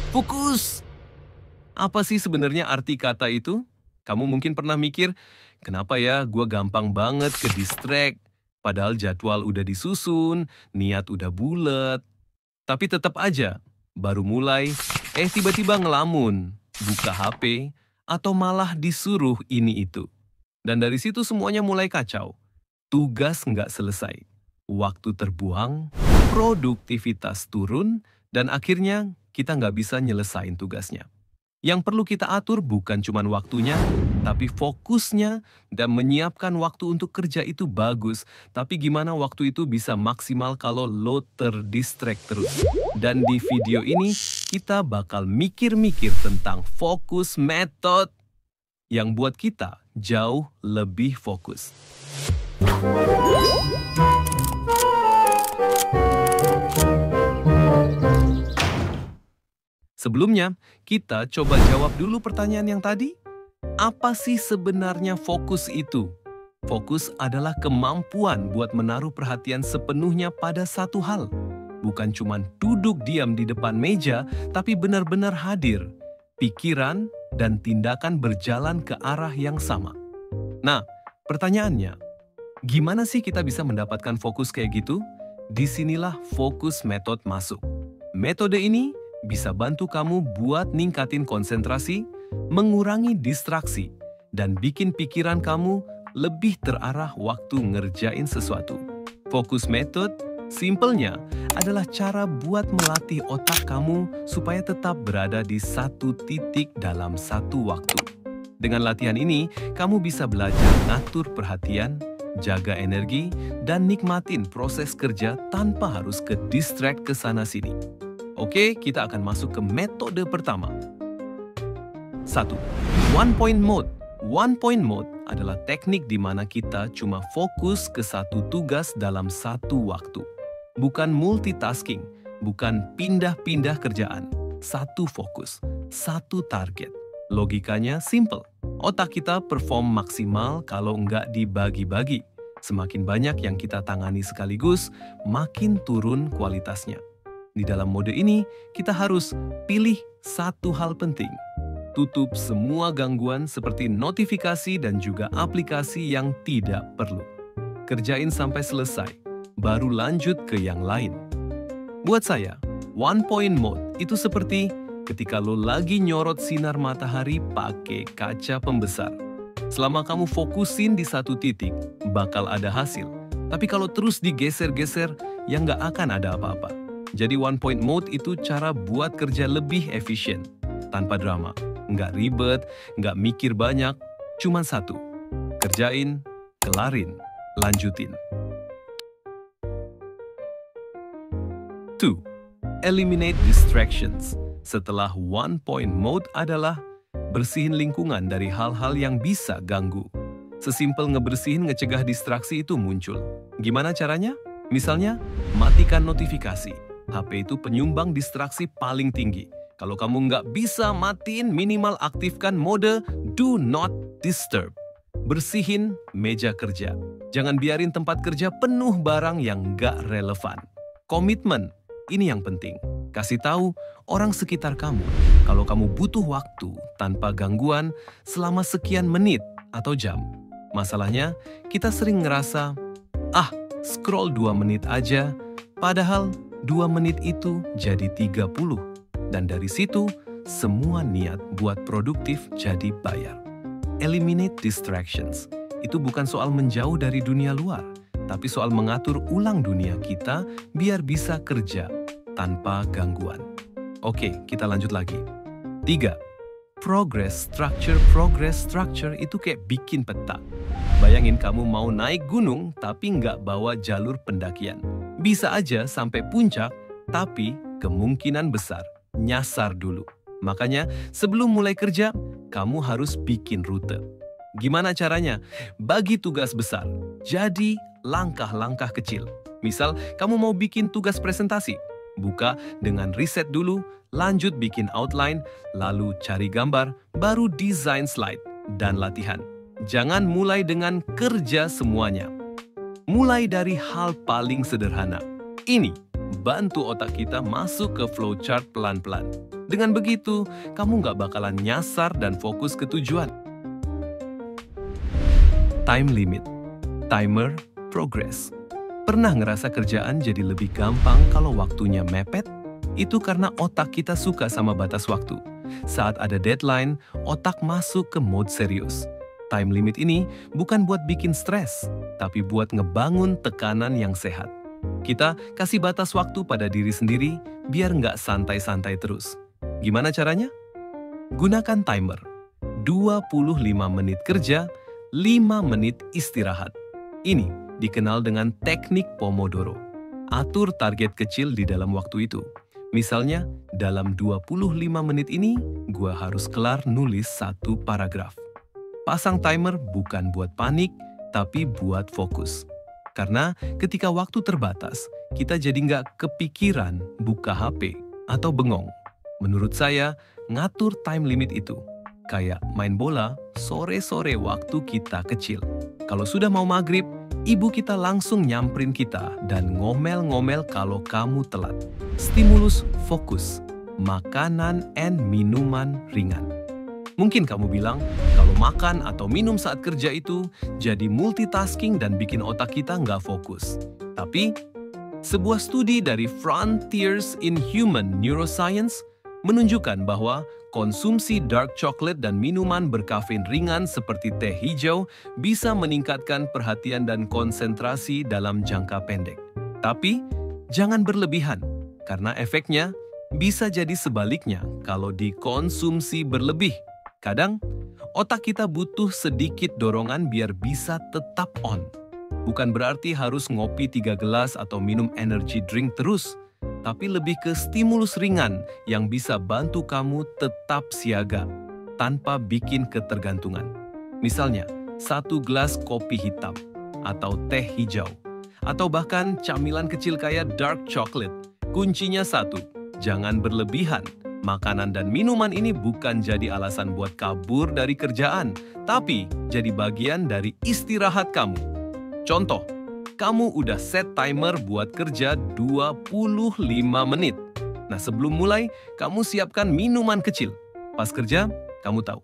Fokus! Apa sih sebenarnya arti kata itu? Kamu mungkin pernah mikir, kenapa ya gua gampang banget ke distract? Padahal jadwal udah disusun, niat udah bulet. Tapi tetap aja, baru mulai, tiba-tiba ngelamun, buka HP, atau malah disuruh ini itu. Dan dari situ semuanya mulai kacau. Tugas nggak selesai, waktu terbuang, produktivitas turun, dan akhirnya kita nggak bisa nyelesain tugasnya. Yang perlu kita atur bukan cuma waktunya, tapi fokusnya dan menyiapkan waktu untuk kerja itu bagus. Tapi gimana waktu itu bisa maksimal kalau lo terdistract terus? Dan di video ini kita bakal mikir-mikir tentang fokus method yang buat kita jauh lebih fokus. Sebelumnya, kita coba jawab dulu pertanyaan yang tadi. Apa sih sebenarnya fokus itu? Fokus adalah kemampuan buat menaruh perhatian sepenuhnya pada satu hal. Bukan cuma duduk diam di depan meja, tapi benar-benar hadir. Pikiran dan tindakan berjalan ke arah yang sama. Nah, pertanyaannya, gimana sih kita bisa mendapatkan fokus kayak gitu? Disinilah fokus method masuk. Metode ini bisa bantu kamu buat ningkatin konsentrasi, mengurangi distraksi, dan bikin pikiran kamu lebih terarah waktu ngerjain sesuatu. Fokus method, simpelnya, adalah cara buat melatih otak kamu supaya tetap berada di satu titik dalam satu waktu. Dengan latihan ini, kamu bisa belajar ngatur perhatian, jaga energi, dan nikmatin proses kerja tanpa harus ke distract ke sana-sini. Oke, kita akan masuk ke metode pertama. 1. One point mode. One point mode adalah teknik di mana kita cuma fokus ke satu tugas dalam satu waktu. Bukan multitasking, bukan pindah-pindah kerjaan. Satu fokus, satu target. Logikanya simple. Otak kita perform maksimal kalau nggak dibagi-bagi. Semakin banyak yang kita tangani sekaligus, makin turun kualitasnya. Di dalam mode ini, kita harus pilih satu hal penting. Tutup semua gangguan seperti notifikasi dan juga aplikasi yang tidak perlu. Kerjain sampai selesai, baru lanjut ke yang lain. Buat saya, one point mode itu seperti ketika lo lagi nyorot sinar matahari pakai kaca pembesar. Selama kamu fokusin di satu titik, bakal ada hasil. Tapi kalau terus digeser-geser, ya nggak akan ada apa-apa. Jadi one point mode itu cara buat kerja lebih efisien, tanpa drama, nggak ribet, nggak mikir banyak, cuma satu. Kerjain, kelarin, lanjutin. 2. Eliminate distractions. Setelah one point mode adalah bersihin lingkungan dari hal-hal yang bisa ganggu. Sesimpel ngebersihin ngecegah distraksi itu muncul. Gimana caranya? Misalnya, matikan notifikasi. HP itu penyumbang distraksi paling tinggi. Kalau kamu nggak bisa matiin, minimal aktifkan mode Do Not Disturb. Bersihin meja kerja. Jangan biarin tempat kerja penuh barang yang nggak relevan. Komitmen, ini yang penting. Kasih tahu orang sekitar kamu kalau kamu butuh waktu tanpa gangguan selama sekian menit atau jam. Masalahnya, kita sering ngerasa, scroll 2 menit aja, padahal 2 menit itu jadi 30. Dan dari situ, semua niat buat produktif jadi bayar. Eliminate distractions. Itu bukan soal menjauh dari dunia luar, tapi soal mengatur ulang dunia kita biar bisa kerja tanpa gangguan. Oke, kita lanjut lagi. 3. Progress structure itu kayak bikin peta. Bayangin kamu mau naik gunung tapi nggak bawa jalur pendakian. Bisa aja sampai puncak, tapi kemungkinan besar nyasar dulu. Makanya sebelum mulai kerja, kamu harus bikin rute. Gimana caranya? Bagi tugas besar, jadi langkah-langkah kecil. Misal, kamu mau bikin tugas presentasi. Buka dengan riset dulu, lanjut bikin outline, lalu cari gambar, baru desain slide, dan latihan. Jangan mulai dengan kerja semuanya. Mulai dari hal paling sederhana. Ini bantu otak kita masuk ke flowchart pelan-pelan. Dengan begitu, kamu nggak bakalan nyasar dan fokus ke tujuan. Time limit, timer, progress. Pernah ngerasa kerjaan jadi lebih gampang kalau waktunya mepet? Itu karena otak kita suka sama batas waktu. Saat ada deadline, otak masuk ke mode serius. Time limit ini bukan buat bikin stres, tapi buat ngebangun tekanan yang sehat. Kita kasih batas waktu pada diri sendiri biar nggak santai-santai terus. Gimana caranya? Gunakan timer. 25 menit kerja, 5 menit istirahat. Ini dikenal dengan teknik Pomodoro. Atur target kecil di dalam waktu itu. Misalnya, dalam 25 menit ini, gua harus kelar nulis 1 paragraf. Pasang timer bukan buat panik, tapi buat fokus. Karena ketika waktu terbatas, kita jadi nggak kepikiran buka HP atau bengong. Menurut saya, ngatur time limit itu kayak main bola sore-sore waktu kita kecil. Kalau sudah mau maghrib, ibu kita langsung nyamperin kita dan ngomel-ngomel kalau kamu telat. Stimulus fokus, makanan and minuman ringan. Mungkin kamu bilang, kalau makan atau minum saat kerja itu jadi multitasking dan bikin otak kita nggak fokus. Tapi, sebuah studi dari Frontiers in Human Neuroscience menunjukkan bahwa konsumsi dark chocolate dan minuman berkafein ringan seperti teh hijau bisa meningkatkan perhatian dan konsentrasi dalam jangka pendek. Tapi, jangan berlebihan, karena efeknya bisa jadi sebaliknya kalau dikonsumsi berlebih. Kadang, otak kita butuh sedikit dorongan biar bisa tetap on. Bukan berarti harus ngopi 3 gelas atau minum energy drink terus, tapi lebih ke stimulus ringan yang bisa bantu kamu tetap siaga tanpa bikin ketergantungan. Misalnya, 1 gelas kopi hitam atau teh hijau, atau bahkan camilan kecil kayak dark chocolate. Kuncinya satu, jangan berlebihan. Makanan dan minuman ini bukan jadi alasan buat kabur dari kerjaan, tapi jadi bagian dari istirahat kamu. Contoh, kamu udah set timer buat kerja 25 menit. Nah, sebelum mulai, kamu siapkan minuman kecil. Pas kerja, kamu tahu.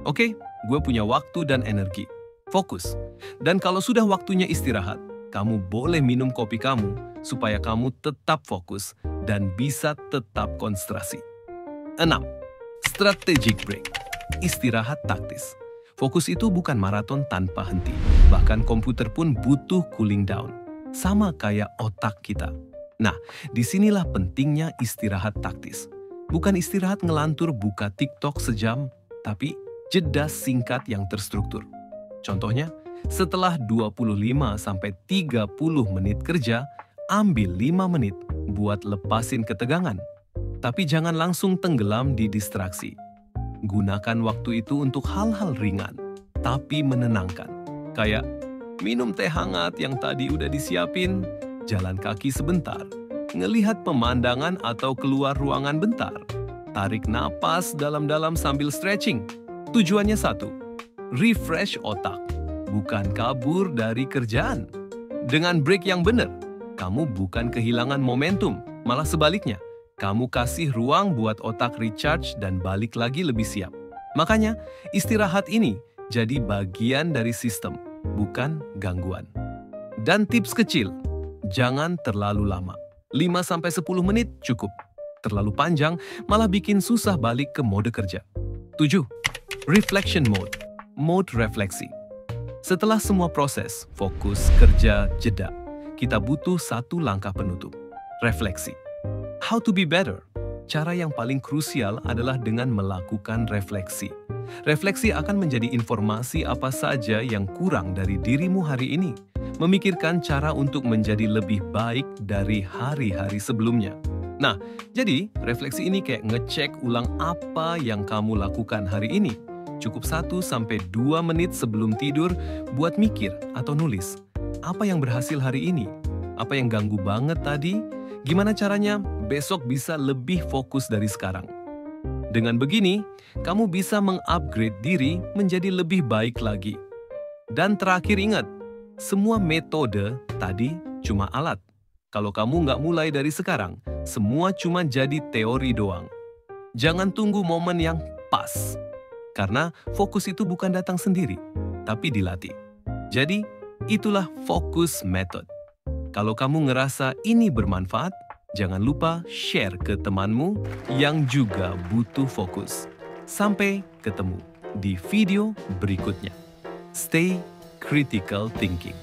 Oke, gue punya waktu dan energi. Fokus. Dan kalau sudah waktunya istirahat, kamu boleh minum kopi kamu supaya kamu tetap fokus dan bisa tetap konsentrasi. 6. Strategic break. Istirahat taktis. Fokus itu bukan maraton tanpa henti. Bahkan komputer pun butuh cooling down. Sama kayak otak kita. Nah, disinilah pentingnya istirahat taktis. Bukan istirahat ngelantur buka TikTok sejam, tapi jeda singkat yang terstruktur. Contohnya, setelah 25-30 menit kerja, ambil 5 menit buat lepasin ketegangan. Tapi jangan langsung tenggelam di distraksi. Gunakan waktu itu untuk hal-hal ringan, tapi menenangkan. Kayak minum teh hangat yang tadi udah disiapin, jalan kaki sebentar, ngelihat pemandangan atau keluar ruangan bentar, tarik napas dalam-dalam sambil stretching. Tujuannya satu, refresh otak, bukan kabur dari kerjaan. Dengan break yang benar, kamu bukan kehilangan momentum, malah sebaliknya. Kamu kasih ruang buat otak recharge dan balik lagi lebih siap. Makanya, istirahat ini jadi bagian dari sistem, bukan gangguan. Dan tips kecil, jangan terlalu lama. 5-10 menit cukup. Terlalu panjang malah bikin susah balik ke mode kerja. 7. Reflection mode. Mode refleksi. Setelah semua proses, fokus, kerja, jeda, kita butuh satu langkah penutup. Refleksi. How to be better? Cara yang paling krusial adalah dengan melakukan refleksi. Refleksi akan menjadi informasi apa saja yang kurang dari dirimu hari ini. Memikirkan cara untuk menjadi lebih baik dari hari-hari sebelumnya. Nah, jadi refleksi ini kayak ngecek ulang apa yang kamu lakukan hari ini. Cukup 1-2 menit sebelum tidur buat mikir atau nulis. Apa yang berhasil hari ini? Apa yang ganggu banget tadi? Gimana caranya besok bisa lebih fokus dari sekarang? Dengan begini, kamu bisa mengupgrade diri menjadi lebih baik lagi. Dan terakhir ingat, semua metode tadi cuma alat. Kalau kamu nggak mulai dari sekarang, semua cuma jadi teori doang. Jangan tunggu momen yang pas. Karena fokus itu bukan datang sendiri, tapi dilatih. Jadi, itulah fokus method. Kalau kamu ngerasa ini bermanfaat, jangan lupa share ke temanmu yang juga butuh fokus. Sampai ketemu di video berikutnya. Stay critical thinking.